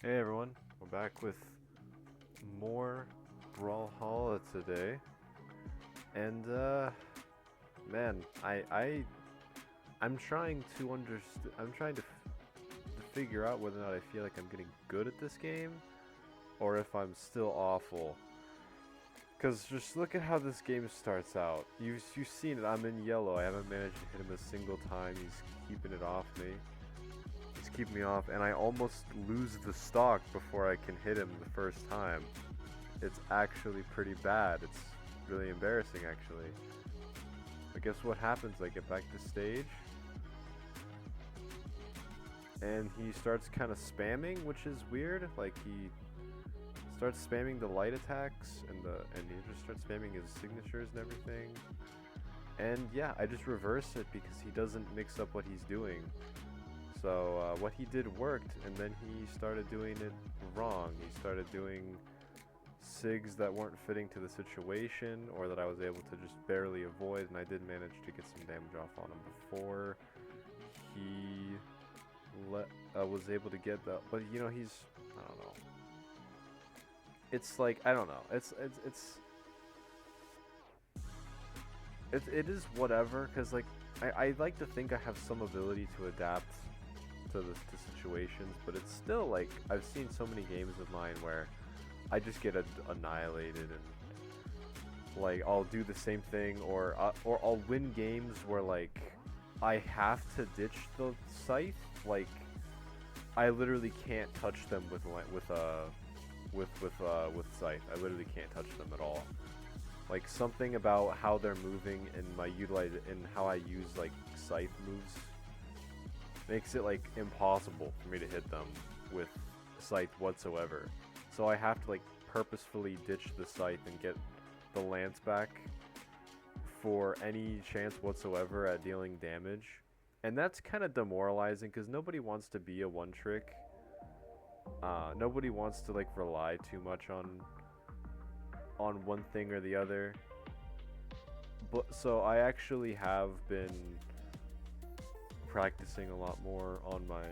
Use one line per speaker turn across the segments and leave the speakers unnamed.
Hey everyone, we're back with more Brawlhalla today, and man, I'm trying to I'm trying to figure out whether or not I feel like I'm getting good at this game, or if I'm still awful. Cause just look at how this game starts out. You've seen it. I'm in yellow. I haven't managed to hit him a single time. He's keeping it off me. He's keeping me off, and I almost lose the stock before I can hit him the first time. It's actually pretty bad. It's really embarrassing, actually. But guess what happens? I get back to stage, and he starts kind of spamming, which is weird. Like he starts spamming the light attacks, and he just starts spamming his signatures and everything. And yeah, I just reverse it because he doesn't mix up what he's doing. So what he did worked, and then he started doing it wrong. He started doing SIGs that weren't fitting to the situation, or that I was able to just barely avoid, and I did manage to get some damage off on him before he was able to get the. But you know, he's, I don't know. It's like, I don't know. It is whatever, cause like I like to think I have some ability to adapt to situations, but it's still like I've seen so many games of mine where I just get annihilated, and like I'll do the same thing, or I'll win games where like I have to ditch the scythe. Like I literally can't touch them with scythe. I literally can't touch them at all. Like something about how they're moving and how I use like scythe moves makes it like impossible for me to hit them with scythe whatsoever. So I have to like purposefully ditch the scythe and get the lance back for any chance whatsoever at dealing damage. And that's kind of demoralizing because nobody wants to be a one trick. Nobody wants to like rely too much on one thing or the other. But so I actually have been practicing a lot more on my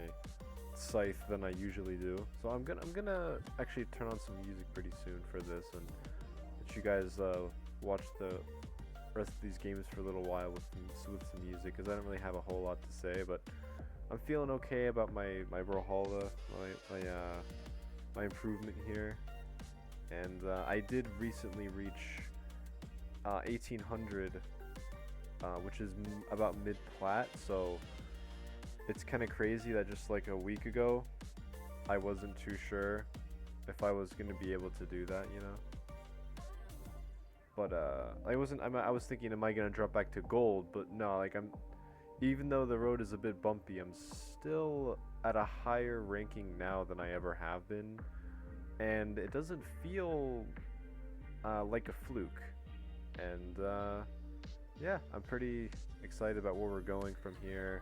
scythe than I usually do. So I'm gonna actually turn on some music pretty soon for this, and let you guys watch the rest of these games for a little while with some music, because I don't really have a whole lot to say, but I'm feeling okay about my Brawlhalla, my improvement here, and I did recently reach 1800, which is about mid plat, so it's kind of crazy that just like a week ago I wasn't too sure if I was gonna be able to do that, you know. But I was thinking, am I gonna drop back to gold? But no, like even though the road is a bit bumpy, I'm still at a higher ranking now than I ever have been, and it doesn't feel like a fluke. And yeah, I'm pretty excited about where we're going from here,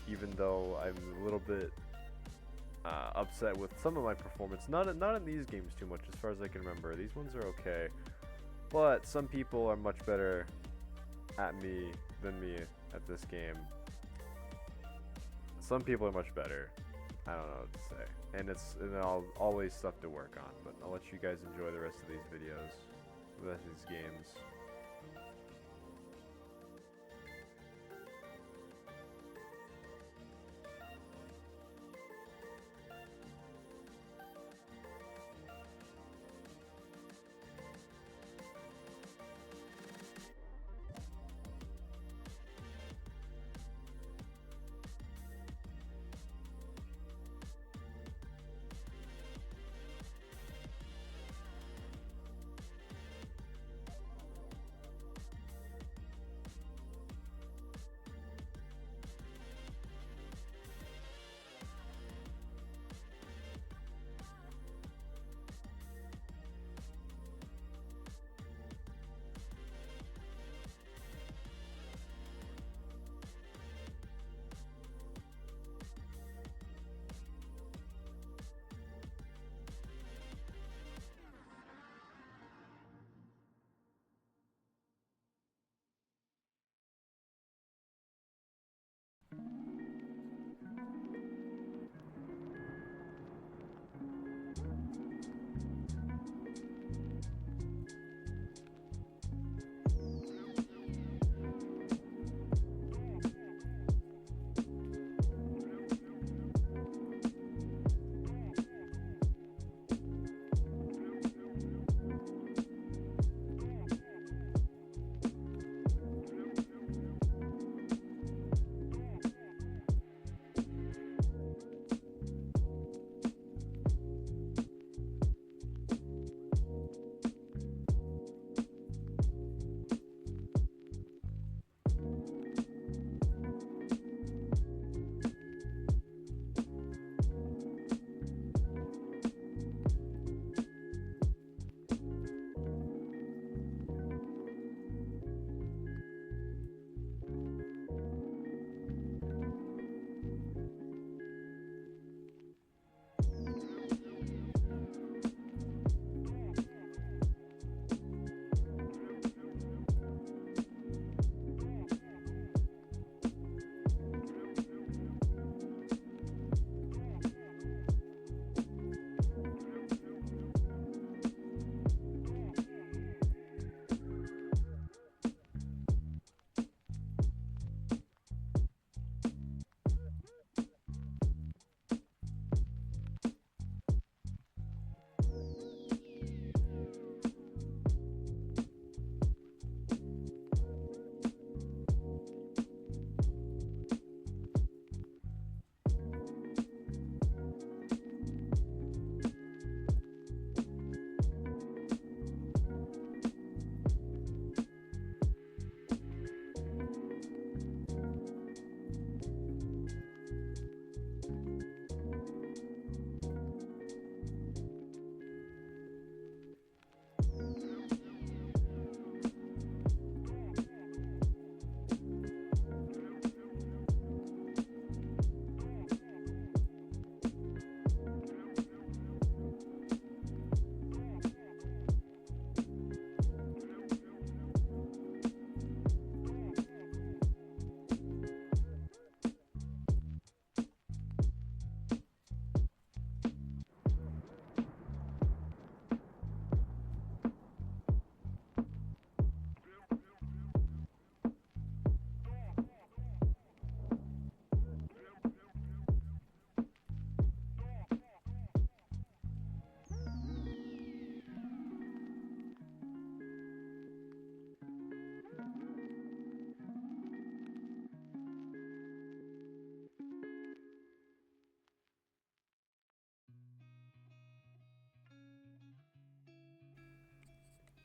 even though I'm a little bit upset with some of my performance. Not in these games too much, as far as I can remember. These ones are okay, but some people are much better at me than me at this game. Some people are much better. I don't know what to say, and I'll always stuff to work on. But I'll let you guys enjoy the rest of these videos, the rest of these games.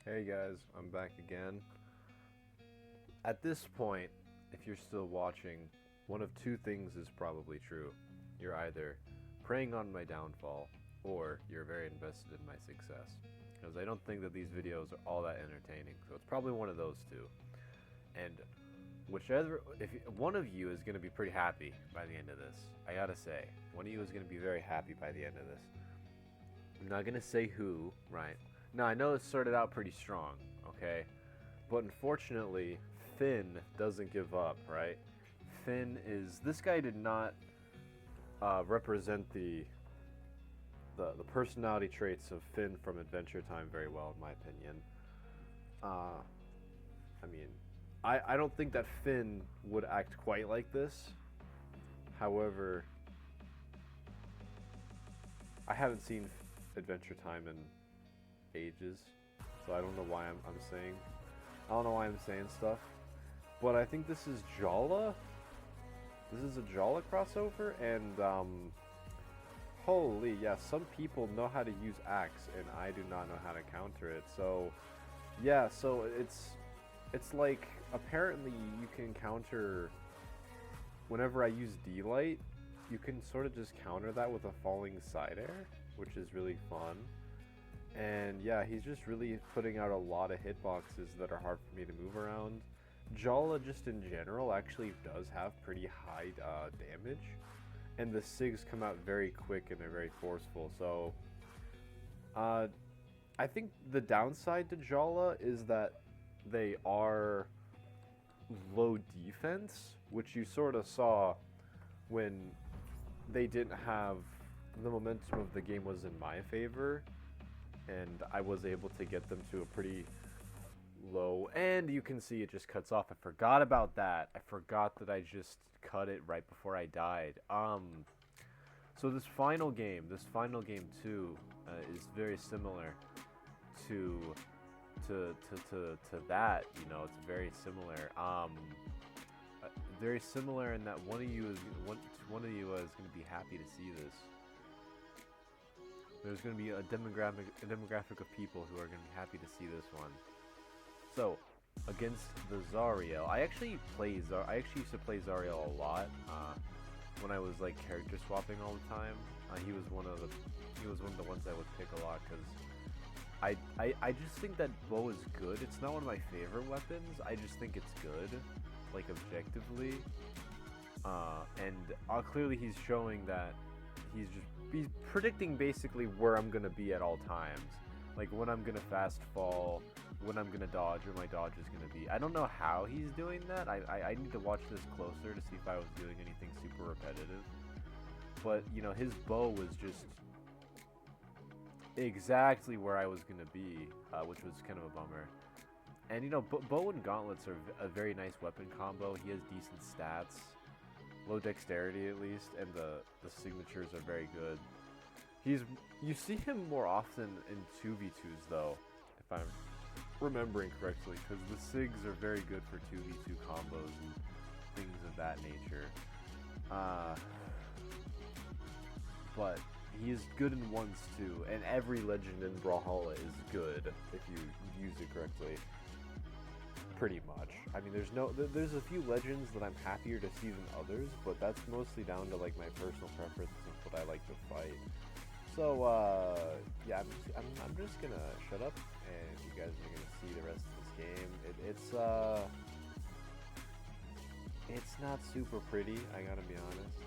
Hey guys, I'm back again. At this point, if you're still watching, one of two things is probably true. You're either preying on my downfall, or you're very invested in my success. Because I don't think that these videos are all that entertaining, so it's probably one of those two. And whichever, one of you is going to be pretty happy by the end of this. I gotta say, one of you is going to be very happy by the end of this. I'm not going to say who, right? Now, I know it started out pretty strong, okay? But unfortunately, Finn doesn't give up, right? This guy did not represent the personality traits of Finn from Adventure Time very well, in my opinion. I don't think that Finn would act quite like this. However, I haven't seen Adventure Time in ages, so I don't know why I'm saying stuff, but I think this is Brawlhalla. This is a Brawlhalla crossover, and holy yeah, some people know how to use axe, and I do not know how to counter it. So yeah, so it's like apparently you can counter whenever I use D-Light. You can sort of just counter that with a falling side air, which is really fun. And yeah, he's just really putting out a lot of hitboxes that are hard for me to move around. Brawlhalla just in general actually does have pretty high damage, and the SIGs come out very quick and they're very forceful. So I think the downside to Brawlhalla is that they are low defense, which you sort of saw when they didn't have the momentum of the game was in my favor, and I was able to get them to a pretty low, and you can see it just cuts off. I forgot about that. I forgot that I just cut it right before I died. So this final game too, is very similar to that. You know, it's very similar. Very similar in that one of you is going to be happy to see this. There's going to be a demographic of people who are going to be happy to see this one. So, against the Zariel, I actually used to play Zariel a lot when I was like character swapping all the time. He was one of the ones I would pick a lot because I just think that bow is good. It's not one of my favorite weapons. I just think it's good, like objectively. And clearly he's showing that he's predicting basically where I'm gonna be at all times, like when I'm gonna fast fall, when I'm gonna dodge, where my dodge is gonna be. I don't know how he's doing that. I need to watch this closer to see if I was doing anything super repetitive. But you know, his bow was just exactly where I was gonna be, which was kind of a bummer. And you know, bow and gauntlets are a very nice weapon combo. He has decent stats. Low dexterity at least, and the signatures are very good. You see him more often in 2v2s though, if I'm remembering correctly, because the SIGs are very good for 2v2 combos and things of that nature. But he is good in ones too, and every legend in Brawlhalla is good if you use it correctly. Pretty much. I mean, there's a few legends that I'm happier to see than others, but that's mostly down to like my personal preference of what I like to fight. So yeah, I'm just gonna shut up, and you guys are gonna see the rest of this game. It's not super pretty, I gotta be honest.